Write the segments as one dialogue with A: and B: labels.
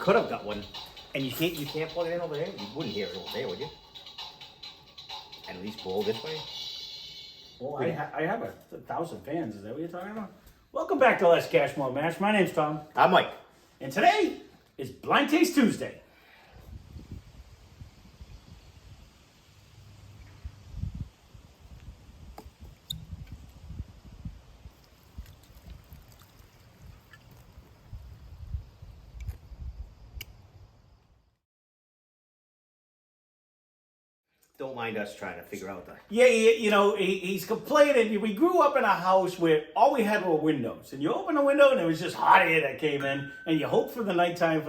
A: could have got one, and you can't plug it in over there. You wouldn't hear it over there, would you? And at least blow this way.
B: Well, I have 1,000 fans. Is that what you're talking about? Welcome back to Less Cash More Mash. My name's Tom,
A: I'm Mike.
B: and today is Blind Taste Tuesday.
A: Don't mind us trying to figure out the.
B: Yeah, he's complaining. We grew up in a house where all we had were windows, and you open a window and it was just hot air that came in, and you hope for the nighttime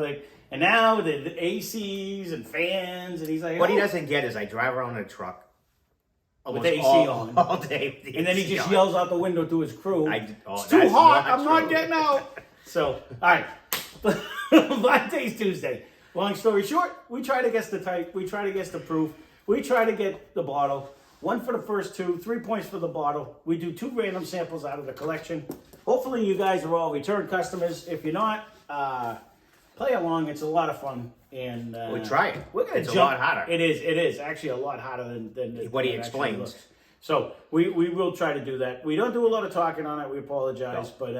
B: and now the ACs and fans, and he's like,
A: What he doesn't get is I drive around in a truck
B: with the AC on
A: all day, with the
B: and then he
A: AC
B: just
A: on.
B: yells out the window to his crew.
A: It's
B: too hot. I'm
A: true.
B: not getting out. So, all right, Blind Taste Tuesday. Long story short, we try to guess the type. We try to guess the proof. We try to get the bottle. 1 for the first 2, 3 points for the bottle. We do 2 random samples out of the collection. Hopefully you guys are all return customers. If you're not, play along. It's a lot of fun. And
A: We'll try it.
B: It's
A: a lot hotter.
B: It is actually a lot hotter than
A: what he
B: it actually
A: explains.
B: looks. So we will try to do that. We don't do a lot of talking on it. We apologize, but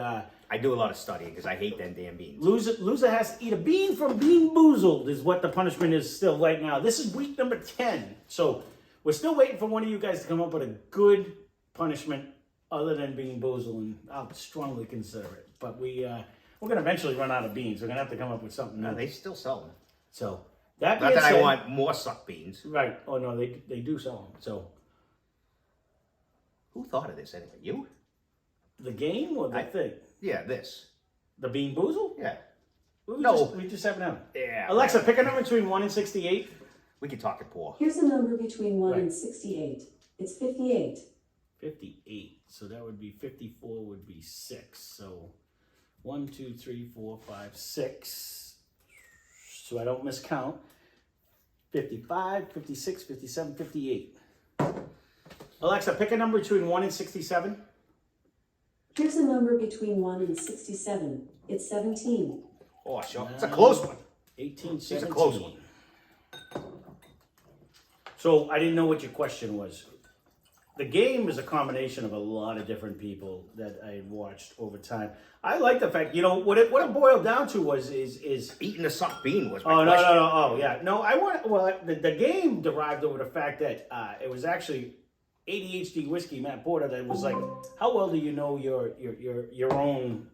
A: I do a lot of studying because I hate them damn beans.
B: loser has to eat a bean from beanboozled is what the punishment is still right now. This is week number 10. So we're still waiting for one of you guys to come up with a good punishment other than beanboozle, and I'll strongly consider it. But we're going to eventually run out of beans. We're going to have to come up with something
A: No,
B: new.
A: they still sell them.
B: So that
A: Not
B: being
A: that
B: said,
A: I want more suck beans.
B: Right. Oh, no, they do sell them. So
A: Who thought of this anyway? You?
B: the game or the thing?
A: Yeah, this.
B: The beanboozle?
A: Yeah.
B: We just haven't had it.
A: Yeah.
B: Alexa, pick a number between 1 and 68.
A: We can talk it poor.
C: Here's a number between 1
B: Right.
C: and 68. It's 58.
B: 58. So that would be 54 would be 6. So 1, 2, 3, 4, 5, 6. So I don't miscount. 55, 56, 57, 58. Alexa, pick a number between 1 and 67.
C: Here's a number between 1 and 67. It's 17.
A: Oh, sure. It's a close one.
B: 18,
A: It's a
B: 17.
A: close one.
B: So I didn't know what your question was. The game is a combination of a lot of different people that I watched over time. I like the fact, what it boiled down to was
A: Eating a suck bean was my
B: oh no
A: question.
B: oh yeah no I want the game derived over the fact that it was actually ADHD whiskey Matt Porter that was like, how well do you know your own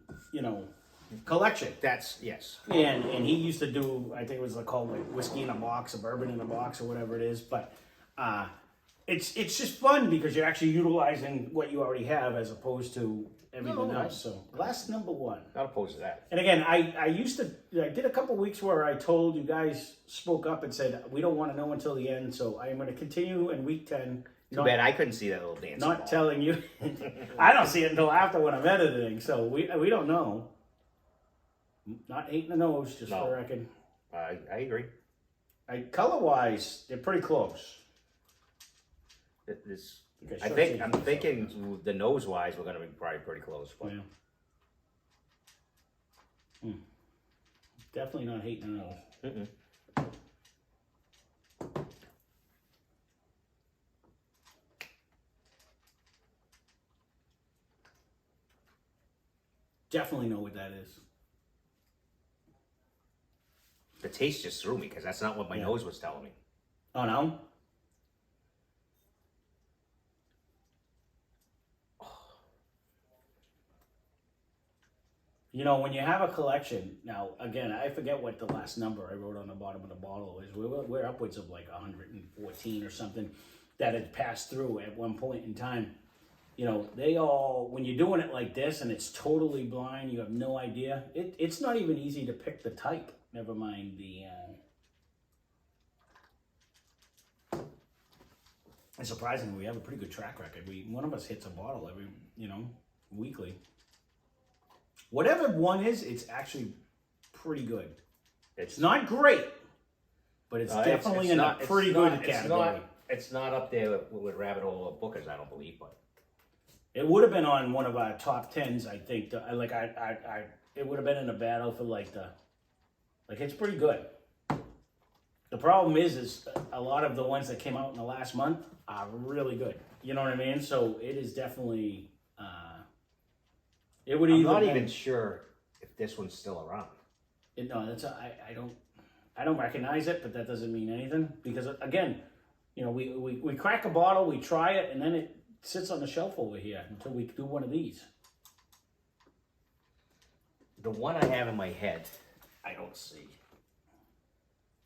B: collection?
A: That's, yes.
B: And he used to do, I think it was called whiskey in a box, or bourbon in a box, or whatever it is. But it's just fun because you're actually utilizing what you already have as opposed to everything else. So glass number 1.
A: Not opposed to that.
B: And again, I did a couple weeks where I told you guys, spoke up and said we don't want to know until the end. So I am going to continue in week 10.
A: Too bad I couldn't see that little dance.
B: Not telling you. I don't see it until after when I'm editing. So we don't know. Not hating the nose, just for the record.
A: I agree.
B: Color-wise, they're pretty close.
A: I'm thinking the nose-wise, we're going to be probably pretty close. But.
B: Yeah. Definitely not hating the nose.
A: Mm-mm.
B: Definitely know what that is.
A: The taste just threw me because that's not what my nose was telling me.
B: Oh, no? When you have a collection, now, again, I forget what the last number I wrote on the bottom of the bottle is. We're upwards of 114 or something that had passed through at one point in time. They all, when you're doing it like this and it's totally blind, you have no idea. It's not even easy to pick the type. Never mind the... And surprisingly, we have a pretty good track record. One of us hits a bottle every, weekly. Whatever one is, it's actually pretty good. It's not great, but it's definitely in a pretty good category.
A: It's not up there with Rabbit Hole or Booker's, I don't believe, but
B: it would have been on one of our top 10s, I think. It would have been in a battle for Like, it's pretty good. The problem is a lot of the ones that came out in the last month are really good. You know what I mean? So it is definitely, it would
A: I'm
B: either
A: not
B: be-
A: even sure if this one's still around.
B: No, I don't recognize it, but that doesn't mean anything because again, you know, we crack a bottle, we try it, and then it sits on the shelf over here until we do one of these.
A: The one I have in my head, I don't see.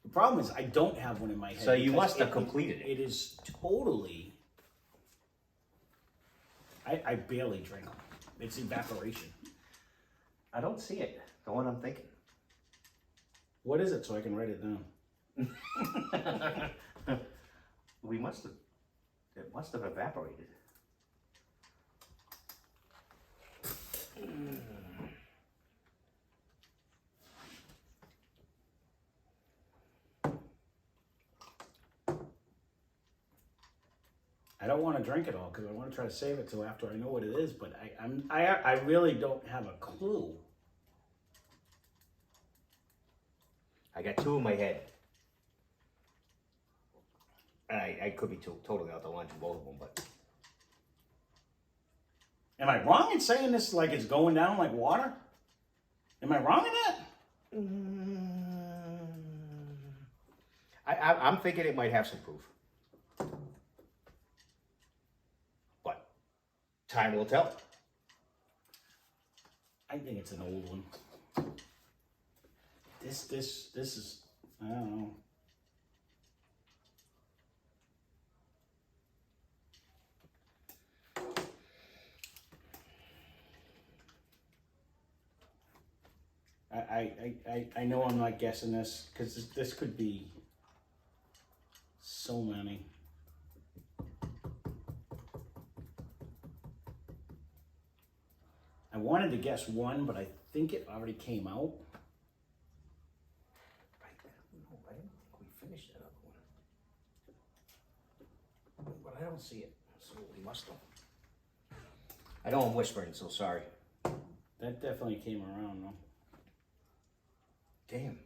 B: The problem is I don't have one in my head.
A: So you
B: because
A: must have completed it.
B: It is totally. I barely drink them. It's evaporation.
A: I don't see it. The one I'm thinking.
B: What is it so I can write it down?
A: It must have evaporated.
B: I don't want to drink it all because I want to try to save it till after I know what it is, but I really don't have a clue.
A: I got two in my head. And I could be totally out to lunch with both of them, but
B: Am I wrong in saying this like it's going down like water? Am I wrong in that?
A: I'm thinking it might have some proof. But time will tell.
B: I think it's an old one. This is, I don't know. I know I'm not guessing this because this could be so many. I wanted to guess one, but I think it already came out.
A: I didn't think we finished that other one. But I don't see it, so we must have. I know I'm whispering, so sorry.
B: That definitely came around though.
A: Damn.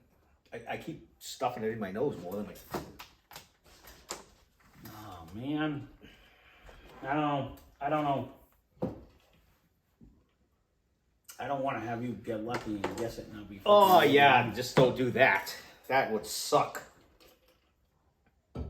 A: I keep stuffing it in my nose more than
B: Oh man. I don't know. I don't want to have you get lucky and guess it and I'll be.
A: Oh yeah, just don't do that. That would suck. I'm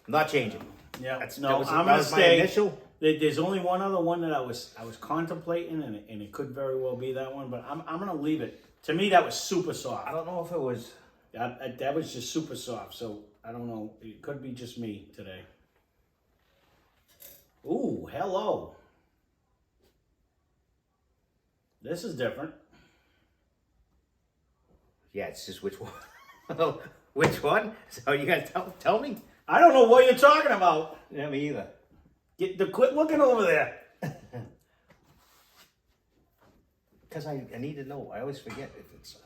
A: not changing.
B: Yeah.
A: That's,
B: No,
A: that was,
B: I'm
A: that
B: gonna
A: was my
B: stay.
A: initial.
B: There's only one other one that I was contemplating, and it could very well be that one. But I'm gonna leave it. To me, that was super soft.
A: I don't know if it was.
B: That was just super soft. So I don't know. It could be just me today. Ooh, hello. This is different.
A: Yeah, it's just which one. Which one? So you gotta tell me?
B: I don't know what you're talking about.
A: Yeah, me either.
B: Quit looking over there.
A: Because I need to know. I always forget if it's.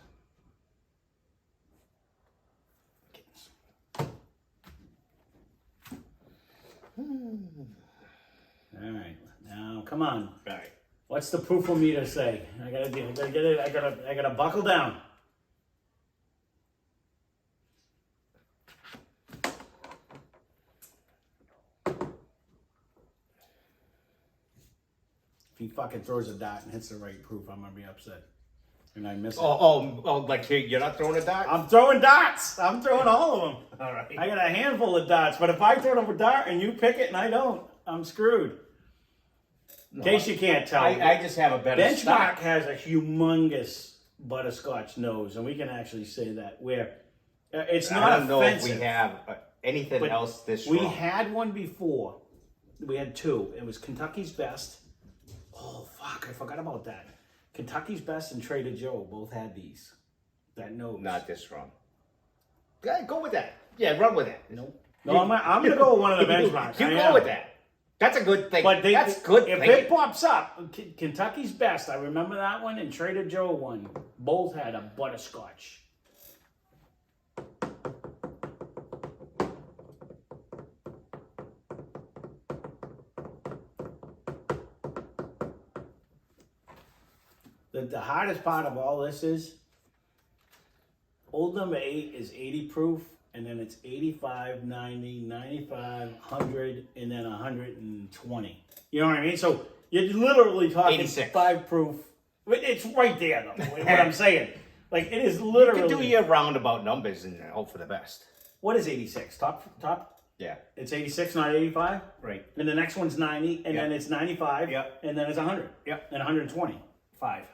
B: All right, now come on.
A: All right.
B: What's the proof for me to say? I gotta get it. I gotta buckle down. If he fucking throws a dart and hits the right proof, I'm gonna be upset. And I miss it.
A: Oh, like you're not throwing a dart?
B: I'm throwing darts. I'm throwing all of them.
A: All right.
B: I got a handful of darts, but if I throw a dart and you pick it and I don't, I'm screwed. In case you can't tell.
A: I just have a better
B: Benchmark
A: stock.
B: has a humongous butterscotch nose, and we can actually say that. Where it's not
A: I don't know if
B: offensive.
A: we have anything
B: but
A: else this
B: We
A: strong.
B: had one before. We had two. It was Kentucky's Best. Oh, fuck. I forgot about that. Kentucky's Best and Trader Joe both had these. That nose.
A: Not this strong. Yeah, go with that. Yeah, run with it.
B: Nope. No, I'm going to go with one of the benchmarks.
A: You
B: I
A: go
B: am.
A: with that. That's a good thing.
B: But
A: That's good
B: if
A: thinking.
B: it pops up, Kentucky's Best, I remember that one, and Trader Joe one, both had a butterscotch. The hardest part of all this is Old number 8 is 80 proof, and then it's 85, 90, 95, 100, and then 120. You know what I mean? So you're literally talking
A: 86.
B: 5 proof. It's right there, though, what I'm saying. Like, it is literally...
A: You can do your roundabout numbers and hope for the best.
B: What is 86? Top?
A: Yeah.
B: It's 86, not 85?
A: Right.
B: And the next one's 90, and then it's 95, and then it's 100.
A: Yep.
B: And 120. 5.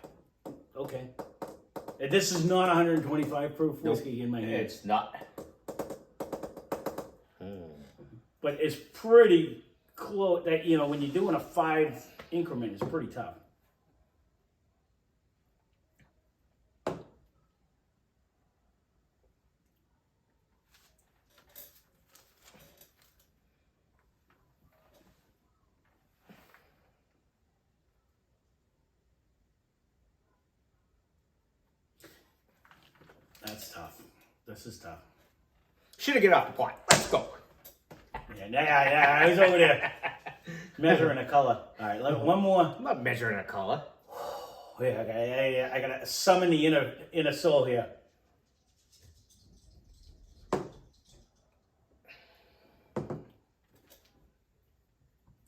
B: Okay. And this is not 125 proof whiskey in my head.
A: It's not.
B: But it's pretty close. That, you know, when you're doing a 5 increment, it's pretty tough. That's tough. This is tough.
A: Should have get off the pot. Let's go.
B: Yeah. He's over there measuring a color. All right, one more.
A: I'm not measuring a color.
B: Yeah, I gotta summon the inner soul here.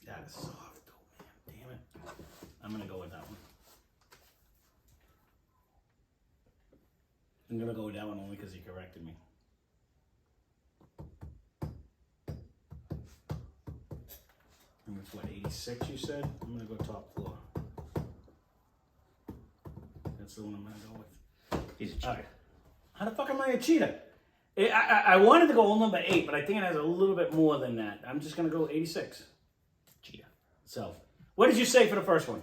B: That is soft, oh man, damn it. I'm gonna go with that one. I'm gonna go with that one only because he corrected me. And it's what, 86 you said? I'm gonna go top floor. That's the one I'm gonna go with.
A: He's a cheater.
B: How the fuck am I a cheater? I wanted to go old number 8, but I think it has a little bit more than that. I'm just gonna go 86.
A: Cheater.
B: So, what did you say for the first one?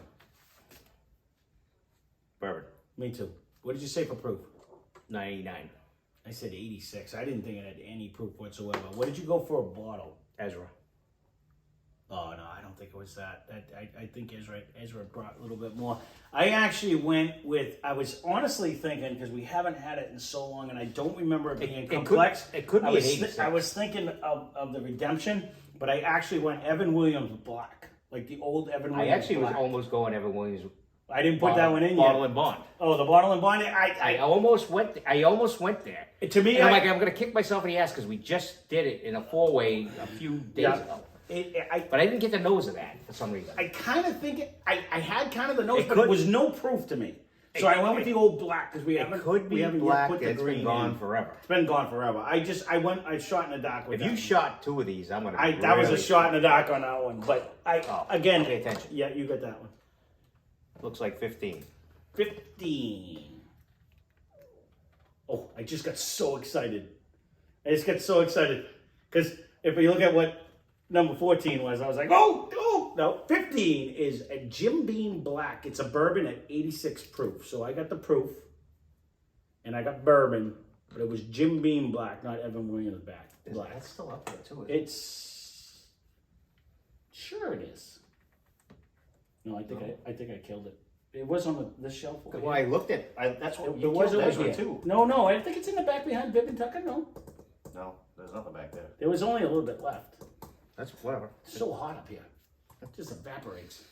A: Bourbon.
B: Me too. What did you say for proof?
A: 99.
B: I said 86. I didn't think it had any proof whatsoever. What did you go for a bottle?
A: Ezra.
B: Oh, no, I don't think it was that. I think Ezra brought a little bit more. I actually went with, I was honestly thinking, because we haven't had it in so long, and I don't remember it being complex.
A: It could be an 86.
B: I was thinking of the Redemption, but I actually went Evan Williams Black. Like the old Evan Williams
A: I actually
B: Black.
A: was almost going Evan Williams.
B: I didn't put that one in yet.
A: Bottle and Bond.
B: Oh, the bottle and bond.
A: I almost went. I almost went there.
B: To me,
A: and I'm going to kick myself in the ass because we just did it in a 4-way a few days ago. But I didn't get the nose of that for some reason.
B: I kind of think I had kind of the nose, but it was no proof to me. So I went with the old black because we haven't. We haven't
A: black.
B: Yet put the
A: It's
B: green
A: been gone
B: in.
A: forever.
B: It's been gone forever. I shot in the dark with
A: If you shot 2 of these, I'm going to.
B: That was a shot in the dark on that one. But again,
A: pay attention.
B: Yeah, you got that one.
A: Looks like 15.
B: 15. Oh, I just got so excited. Because if we look at what number 14 was, I was like, no, 15 is a Jim Beam Black. It's a bourbon at 86 proof. So I got the proof, and I got bourbon, but it was Jim Beam Black, not Evan Williams Black.
A: That's still up there too.
B: Sure it is. No, I think I killed it. It was on the shelf.
A: Well, I looked at. That's what
B: It was over
A: Ezra
B: here.
A: too.
B: No, I think it's in the back behind Bib and Tucker. No,
D: there's nothing back there.
B: there was only a little bit left.
A: That's whatever.
B: It's so hot up here. It just evaporates.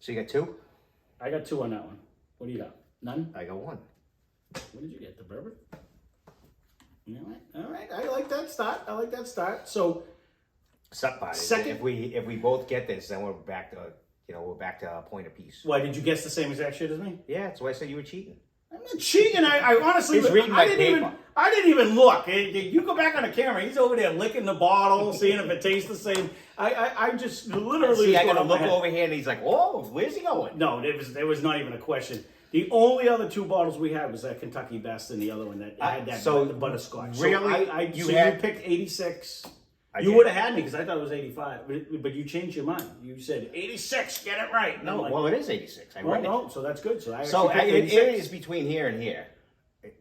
A: So you got 2?
B: I got 2 on that one. What do you got? None?
A: I got 1.
B: What did you get? The bourbon? All right. I like that start. So,
A: Second, if we both get this, then we're back to a point apiece.
B: why did you guess the same exact shit as me?
A: Yeah, that's why I said you were cheating.
B: I'm not cheating. I honestly,
A: He's reading my paper.
B: I didn't even look. You go back on the camera. He's over there licking the bottle, seeing if it tastes the same. I just literally.
A: See, I gotta look over here, and he's like, "Oh, where's he going?"
B: No, there was not even a question. The only other 2 bottles we had was that Kentucky Best and the other one that had that the butterscotch.
A: Really,
B: you
A: had
B: picked 86.
A: I
B: You
A: did.
B: would have had me because I thought it was 85, but you changed your mind. You said 86, get it right. And
A: No,
B: I'm like,
A: well, it is 86. I
B: well,
A: read it.
B: no, so that's good. So
A: It is between here and here,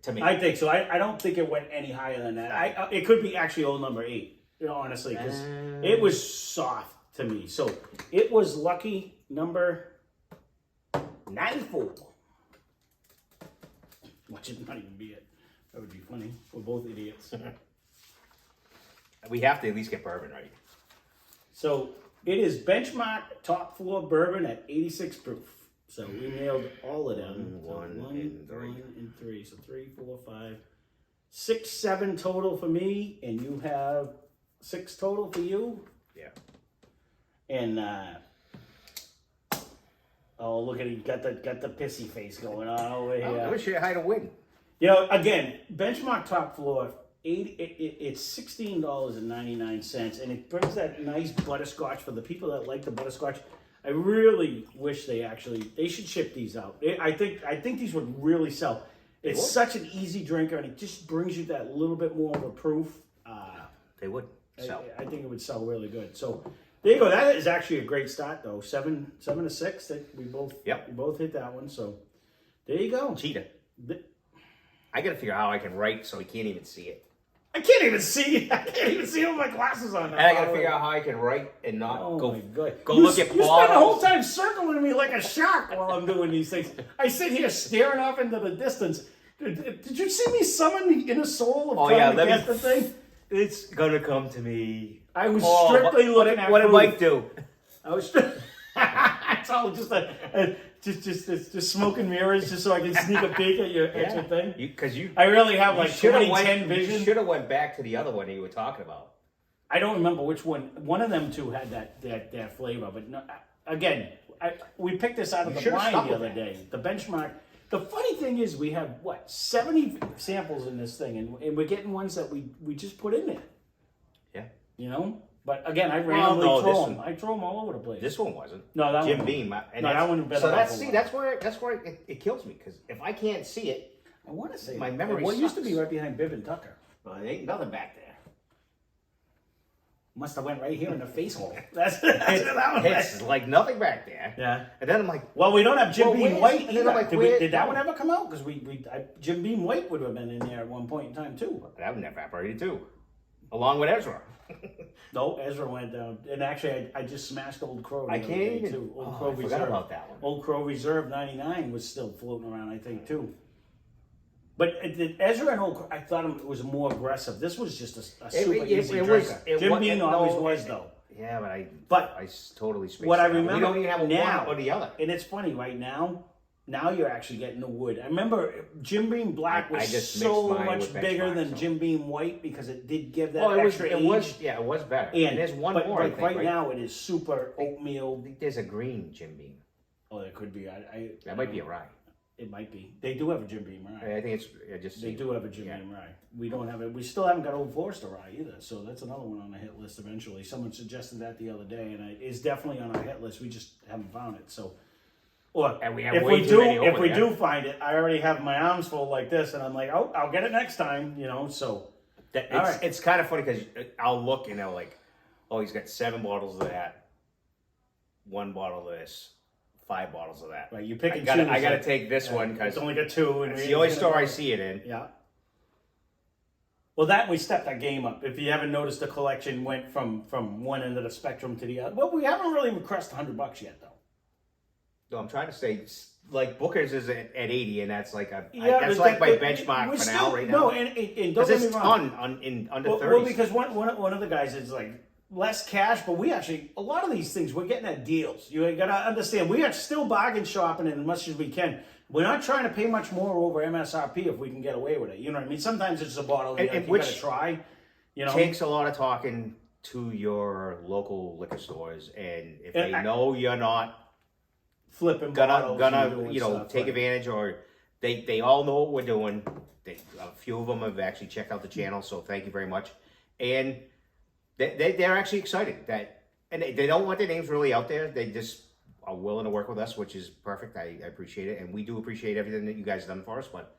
A: to me.
B: I think so. I don't think it went any higher than that. It could be actually old number 8, honestly, because it was soft to me. So it was lucky number 94. Watch it not even be it. That would be funny. We're both idiots.
A: We have to at least get bourbon right.
B: So it is benchmark top floor bourbon at 86 proof. So we nailed all of them.
A: One
B: So
A: and three.
B: 1 and 3. So 3, 4, 5, 6, 7 total for me, and you have 6 total for you.
A: Yeah.
B: And oh, look at it! Got the pissy face going on over here.
A: I wish you had to win.
B: You know, again, benchmark top floor. It's $16.99, and it brings that nice butterscotch for the people that like the butterscotch. I really wish they should ship these out. I think these would really sell. It's such an easy drinker, and it just brings you that little bit more of a proof.
A: They would sell.
B: I think it would sell really good. So there you go. That is actually a great start, though. 7 to 6. That we both hit that one. So there you go.
A: Cheetah. I got to figure out how I can write so he can't even see it.
B: I can't even see. I can't even see with my glasses on.
A: And I got to figure out how I can write and not go look at
B: You spend the whole
A: bottles.
B: time circling me like a shark while I'm doing these things. I sit here staring off into the distance. Did you see me summon the inner soul of trying to guess the thing?
A: It's gonna come to me.
B: I was strictly looking at
A: what did
B: food.
A: Mike do?
B: I was. It's all just smoke and mirrors, just so I can sneak a peek at your thing.
A: Because you
B: I really have like
A: should have
B: 2010 vision.
A: You should have went back to the other one you were talking about.
B: I don't remember which one. One of them two had that flavor, but no, again, we picked this out of the blind the other day. The benchmark. The funny thing is, we have 70 samples in this thing, and we're getting ones that we just put in there.
A: Yeah.
B: You know. But again, I randomly throw them. I throw them all over the place.
A: This one wasn't.
B: No, that
A: Jim
B: one.
A: Beam.
B: And that one better.
A: So that's where it kills me, because if I can't see it,
B: I want to say
A: my memory.
B: What used to be right behind Bibb and Tucker?
D: Well, there ain't nothing back there.
B: Must have went right here in the face hole. That's what that one
A: It's like nothing back there.
B: Yeah.
A: And then I'm like,
B: well, we don't have Jim Beam White
A: and then I'm
B: either.
A: like,
B: Did that one ever come out? Because Jim Beam White would have been in there at one point in time too.
A: that one evaporated too, along with Ezra.
B: No, Ezra went down. And actually, I just smashed Old Crow.
A: I can't even.
B: Too. Old
A: I
B: Crow
A: forgot
B: Reserve.
A: about that one.
B: Old Crow Reserve '99 was still floating around, I think, too. But Ezra and Old Crow, I thought it was more aggressive. This was just a super easy drinker. Jim Beam always was, though.
A: Yeah,
B: but
A: I totally spaced
B: what I
A: out.
B: remember
A: We don't even have
B: now,
A: one or the other.
B: And it's funny, right now you're actually getting the wood. I remember Jim Beam Black was so much bigger than Jim Beam White because it did give that extra age.
A: It was better. And there's one more, I think,
B: right now it is super oatmeal.
A: I think there's a green Jim Beam.
B: Oh, that could be.
A: That might be a rye.
B: It might be. They do have a Jim Beam rye.
A: I think
B: They do have a Jim Beam rye. We don't have it. We still haven't got Old Forester rye either. So that's another one on the hit list eventually. Someone suggested that the other day, and it's definitely on our hit list. We just haven't found it. So, or
A: and we have
B: if we do find it, I already have my arms full like this, and I'm like, oh, I'll get it next time. You know. So
A: it's kind of funny because I'll look and they'll like, oh, he's got 7 bottles of that, 1 bottle of this. 5 bottles of that.
B: Right, you pick and
A: choose.
B: I
A: got to take this one because
B: it's only got 2. And
A: it's the only store I see it in.
B: Yeah. Well, that we stepped our game up. If you haven't noticed, the collection went from one end of the spectrum to the other. Well, we haven't really crossed $100 yet, though.
A: No, I'm trying to say, like Booker's is at 80, and that's like
B: that's
A: like my benchmark for now, right now.
B: No, and don't get me wrong.
A: on under 30s.
B: Well, because one of the guys is like less cash, but we actually, a lot of these things, we're getting at deals. You got to understand, we are still bargain shopping as much as we can. We're not trying to pay much more over MSRP if we can get away with it. You know what I mean? Sometimes it's a bottle you got to try. You know,
A: takes a lot of talking to your local liquor stores, and if they know you're not
B: flipping
A: gonna take advantage, or they all know what we're doing. A few of them have actually checked out the channel, so thank you very much. And they're actually excited and they don't want their names really out there. They just are willing to work with us, which is perfect. I appreciate it, and we do appreciate everything that you guys have done for us. But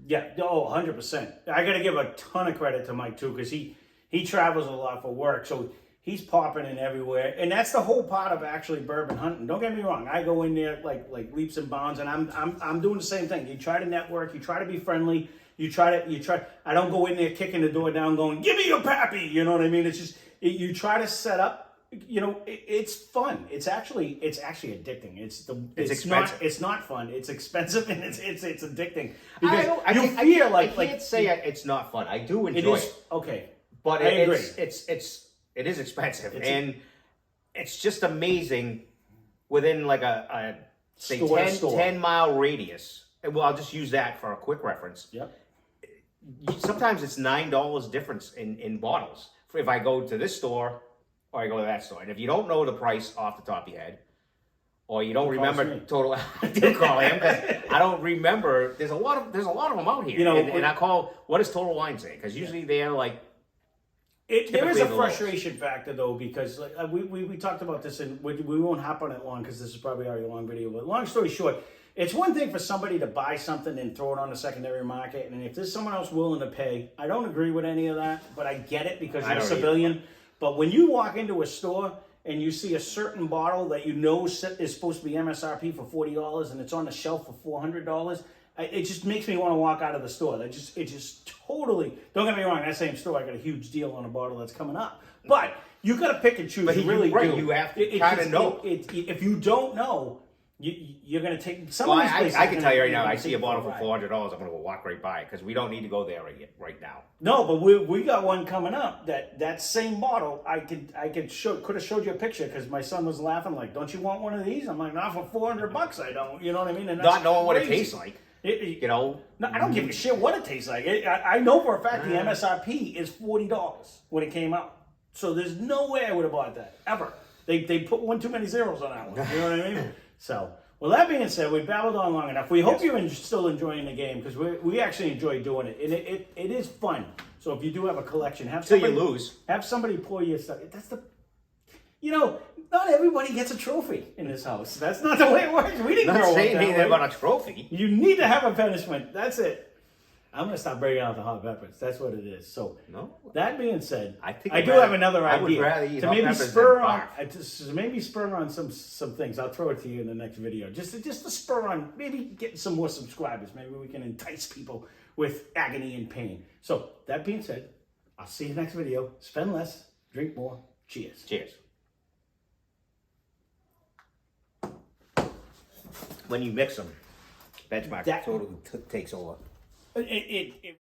B: yeah, 100%. I got to give a ton of credit to Mike too, because he travels a lot for work, so he's popping in everywhere, and that's the whole part of actually bourbon hunting. Don't get me wrong. I go in there like leaps and bounds, and I'm doing the same thing. You try to network, you try to be friendly. You try. I don't go in there kicking the door down, going, "Give me your pappy." You know what I mean? It's just you try to set up. You know, it's fun. It's actually addicting. It's expensive. It's not fun. It's expensive and it's addicting because I can't
A: say it's not fun. I do enjoy it.
B: Okay,
A: but
B: I agree.
A: It is expensive, and it's just amazing within like a say 10 mile radius. And well, I'll just use that for a quick reference.
B: Yep.
A: sometimes it's $9 difference in bottles if I go to this store or I go to that store. And if you don't know the price off the top of your head, or you don't remember
B: me.
A: total, I do call him because I don't remember. There's a lot of them out here,
B: You know,
A: and I call. What does Total Wine say? Because usually they're like.
B: There is
A: Typically
B: a
A: the lowest.
B: frustration factor though, because like, we talked about this, and we won't hop on it long because this is probably already a long video. But long story short, it's one thing for somebody to buy something and throw it on the secondary market, and if there's someone else willing to pay, I don't agree with any of that, but I get it because
A: I
B: you're a
A: don't
B: civilian. But when you walk into a store and you see a certain bottle that you know is supposed to be MSRP for $40 and it's on the shelf for $400, it just makes me want to walk out of the store. It just totally, don't get me wrong, that same store I got a huge deal on a bottle that's coming up. But you got to pick and choose.
A: But
B: You
A: you're
B: really
A: right,
B: do.
A: you have to kinda know.
B: If you don't know, you're going to take some
A: Well,
B: of these places.
A: I can tell you right now.
B: you're
A: I
B: gonna
A: see a
B: take
A: bottle for
B: ride.
A: $400. I'm going to go walk right by because we don't need to go there right now.
B: No, but we got one coming up. That same bottle, I could could have showed you a picture because my son was laughing like, "Don't you want one of these?" I'm like, "Not for $400, I don't." You know what I mean? And that's
A: Not knowing what it
B: crazy.
A: tastes like,
B: You
A: you know.
B: No, I don't give a shit what it tastes like. I know for a fact the MSRP is $40 when it came out. So there's no way I would have bought that ever. They put one too many zeros on that one. You know what I mean? So, well, that being said, we babbled on long enough. We hope you're still enjoying the game because we actually enjoy doing it. And it is fun. So if you do have a collection,
A: Till you lose.
B: have somebody pour your stuff. Not everybody gets a trophy in this house. That's not the way it works. We didn't
A: Not
B: grow up
A: saying
B: that
A: anything
B: way.
A: about a trophy.
B: You need to have a punishment. That's it. I'm going to stop breaking out the hot peppers. That's what it is. So,
A: No.
B: that being said,
A: I think
B: I
A: I'd
B: do
A: rather-
B: have another
A: I
B: idea.
A: would rather eat
B: to
A: hot
B: maybe
A: peppers
B: spur
A: than
B: on,
A: barf.
B: to maybe spur on some things. I'll throw it to you in the next video. Just to spur on, maybe get some more subscribers. Maybe we can entice people with agony and pain. So, that being said, I'll see you next video. Spend less, drink more. Cheers.
A: Cheers. When you mix them, benchmark
B: That-
A: totally takes over.
B: It